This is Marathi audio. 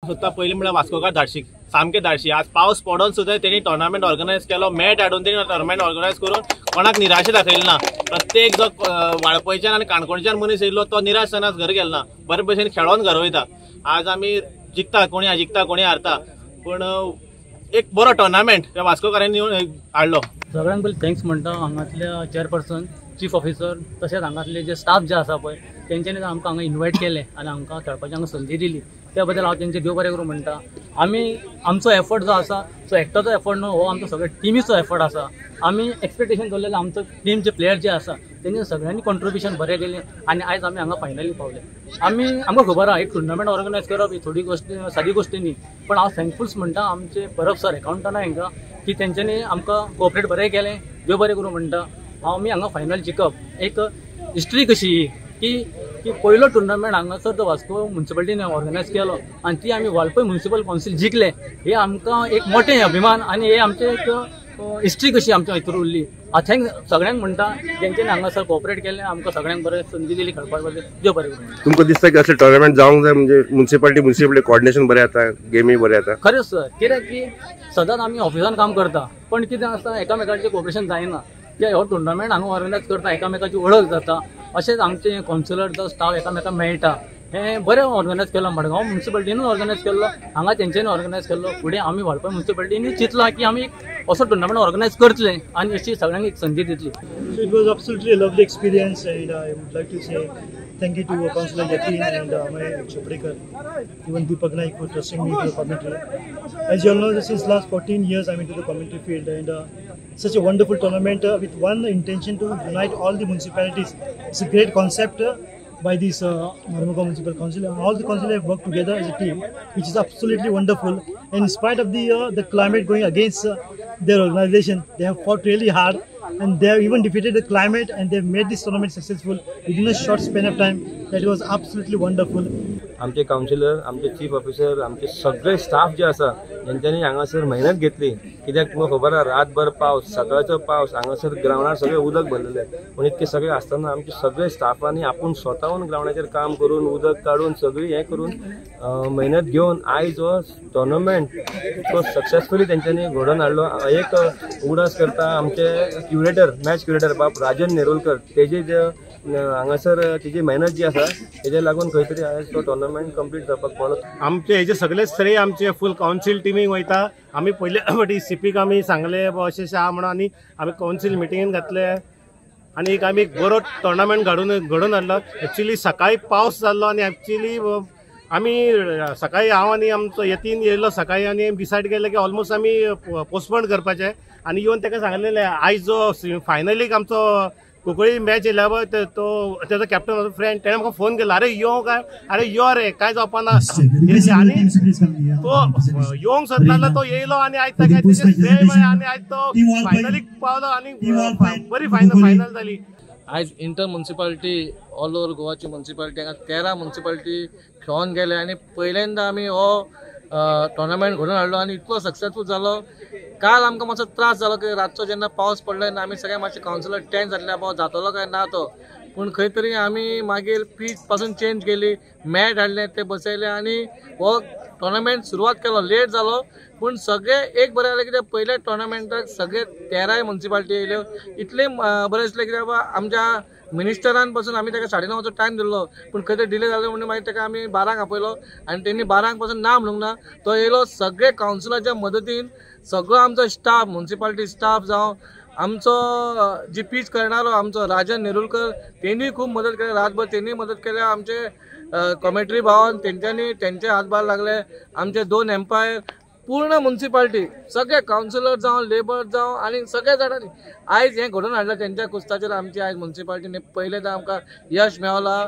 सोदता पयलीं म्हळ्यार वास्कोकार धाडशी सामके धाडशी. आज पावस पडून सुद्दां तेणी टोर्नामेंट ऑर्गनायज केलो. मॅच हाडून तेणी टोर्नामेंट ऑर्गनायज करून कोणाक निराशे दाखयली ना. प्रत्येक जो वाळपयच्यान आनी काणकोणच्यान मनीस येयलो तो निराश जावनाच घर गेलो ना. बरे भशेन खेळोन घर वयता. आज आमी जिखता कोणी जिखता कोणी हारता पूण एक बरो टोर्नामेंट त्या वास्कोकारांनी हाडलो. सगळ्यांक पयलीं थँक्स म्हणटा हांगातल्या चेअरपर्सन, चीफ ऑफिसर तशेंच हांगातले जे स्टाफ जे आसा पळय तेंच्यांनी आमकां हांगा इन्वायट केले आनी आमकां खेळपाची हांगा संदी दिली. त्या बद्दल हांव तेंचे देव बरें करूं म्हणटा. आमी आमचो एफर्ट जो आसा तो एकटोचो एफर्ट न्हू, हो आमचो सगळ्या टिमीचो एफर्ट आसा. आमी एक्सपेक्टेशन दवरलेलें आमचो टीमचे प्लेयर जे आसा तेंचे सगळ्यांनी कॉन्ट्रिब्युशन बरें केलें आनी आयज आमी हांगा फायनली पावले. आमकां खबर आहा एक टुर्नामेंट ऑर्गनायज करप ही थोडी गोष्ट सादी गोष्ट न्ही, पण हांव थँकफुल्स म्हणटा आमचे परब सर एकावंटंट हांकां की तेंच्यांनी आमकां कोऑपरेट बरें केलें. देव बरें करूं म्हणटा. आमी हांगा फायनल जिखप एक हिस्ट्री कशी की पयलो टुर्नामेंट हांगासर तो वास्को म्युनिसिपालिटीन ऑर्गनायज केलो आनी ती आमी वाळपय म्युनिसिपल कावन्सील जिखले. हे आमकां एक मोठें अभिमान आनी हे आमचे एक हिस्ट्री कशी आमच्या भितर उरली. हांव थँक्स सगळ्यांक म्हणटा जेंच्यांनी हांगासर कोऑपरेट केलें, आमकां सगळ्यांक बरें संदी दिली खेळपाक बद्दल. देव बरें करूं. तुमकां दिसता की असले टोर्नामेंट जावंक जाय म्हणजे म्युनिसिपालिटी कॉर्डिनेशन बरें जाता, गेमी बरें जाता? खरेंच सर, कित्याक की सदांच आमी ऑफिसान काम करता पण कितें आसता एकामेकाचें कोऑपरेशन जायना. कित्याक हो टुर्नामेंट हांगा ऑर्गनायज करता एकामेकाची वळख जाता. अशेंच आमचे कावन्सिलर जो स्टाफ एकामेकाक मेळटा. हें बरें ऑर्गनायज केलो. मडगांव म्युनिसिपालिटीनूच ऑर्गनायज केल्लो, हांगा तेंच्यांनी ऑर्गनायज केल्लो. फुडें आमी वाळपय म्युनिसिपालिटीनी चिंतलां की आमी असो टुर्नामेंट ऑर्गनायज करतले आनी अशी सगळ्यांक एक संदी दितली. It was absolutely a lovely experience and I would like to say thank you to Councillor Yatin and Amay Choprekar, even Deepak Naik for trusting me to commentary. As you all know, since last 14 years I'm into the commentary field and such a wonderful tournament with one intention to unite all the municipalities. It's a great concept by this Marmugao Municipal Council, and all the council have worked together as a team, which is absolutely wonderful. And in spite of the climate going against their organization, they have fought really hard and they have even defeated the climate and they have made this tournament successful within a short span of time. That was absolutely wonderful. आमचे कावन्सिलर, आमचे चीफ ऑफिसर, आमचे सगळे स्टाफ जे आसा तेंच्यांनी हांगासर मेहनत घेतली. कित्याक तुमकां खबर आहा रातभर पावस, सकाळचो पावस, हांगासर ग्रावंडार सगळे उदक भरलेले. पूण इतके सगळे आसतना आमचे सगळे स्टाफांनी आपूण स्वताहून ग्रावंडाचेर काम करून उदक काडून सगळी हें करून मेहनत घेवन आयज हो टोर्नामेंट तो सक्सेसफुली तेंच्यांनी घडोवन हाडलो. एक उगडास करता आमचे क्युरेटर, मॅच क्युरेटर बाब राजन नेरुलकर, तेजे जे हांगासर तेजी मेहनत जी आसा तेजे लागून खंय तरी आयज तो टोर्नामेंट कंप्लीट जावपाक पावलो. आमचे हेजे सगळे श्रेय आमचे फूल कावन्सील टिमीक वयता. आमी पयले फावटी सीपीक आमी सांगले अशें आहा म्हणून आनी आमी कावन्सील मिटिंगेन घातले आनी एक आमी बरो टोर्नामेंट घडोवन हाडलो. एक्चुली सकाळी पावस जाल्लो आनी एक्चुली आमी सकाळी हांव आनी आमचो यतीन येयलो सकाळी आनी डिसायड केलें की ऑलमोस्ट आमी पोस्टपोन करपाचें आनी येवन ताका सांगलेलें आयज जो फायनलीक आमचो कोंकणी मॅच येयल्या पळय तो तेजो कॅप्टन म्हाजो फ्रेंड तेणें म्हाका फोन केलो, अरे यो काय, अरे यो रे काय जावपाना. आनी तो येवंक सोदतालो तो येयलो आनी आयज ताका तेजें श्रेय मेळ्ळें आनी आयज तो फायनलीक पावलो आनी बरी फायनल जाली. आयज इंटर म्युनिसिपालिटी ऑल ओव्हर गोवाची म्युनिसिपालिटी हांगा 13 म्युनिसिपालिटी खेळोन गेले आनी पयल्यांदा आमी हो टोर्नामेंट घडोवन हाडलो आनी इतलो सक्सेसफूल जालो. काल आमकां मातसो त्रास जालो की रातचो जेन्ना पावस पडलो आनी आमी सगळे मातशे कावन्सिलर टेन्स जाल्ले पावस जातलो काय ना तो. पूण खंय तरी आमी मागीर पीच पासून चेंज केली, मॅट हाडले, ते बसयले आनी हो टोर्नामेंट सुरवात केलो. लेट जालो पूण सगळे एक बरें जालें कित्याक पयल्या टोर्नामेंटाक सगळे 13 म्युनिसिपालिटी येयल्यो. इतलें बरें दिसलें कित्याक बाबा आमच्या मिनिस्टरान पासून आमी ताका 9:30चो टायम दिल्लो पूण खंय तरी डिले जालो म्हणून मागीर ताका आमी 12 आपयलो आनी तेणी 12 पासून ना म्हणूंक ना. तो येयलो सगळे कावन्सिलराच्या मदतीन सगळो आमचो स्टाफ, म्युनिसिपालिटी स्टाफ जावं आमचो जी पीच करणारो आमचो राजन नेरुलकर तेणी खूब मदत केली. रातभर तेणी मदत केल्या. आमचे कॉमेंट्री भावान तेंच्यांनी तेंचे हातभार लागले. आमचे 2 एम्पायर पूर्ण म्युनिसिपालिटी सगळे कावन्सिलर जावं लेबर जावं आनी सगळे जाणांनी आयज हें घडोवन हाडलें तेंच्या कुस्ताचेर आमची आयज म्युनिसिपालिटीन पयलेंदा आमकां यश मेळलां.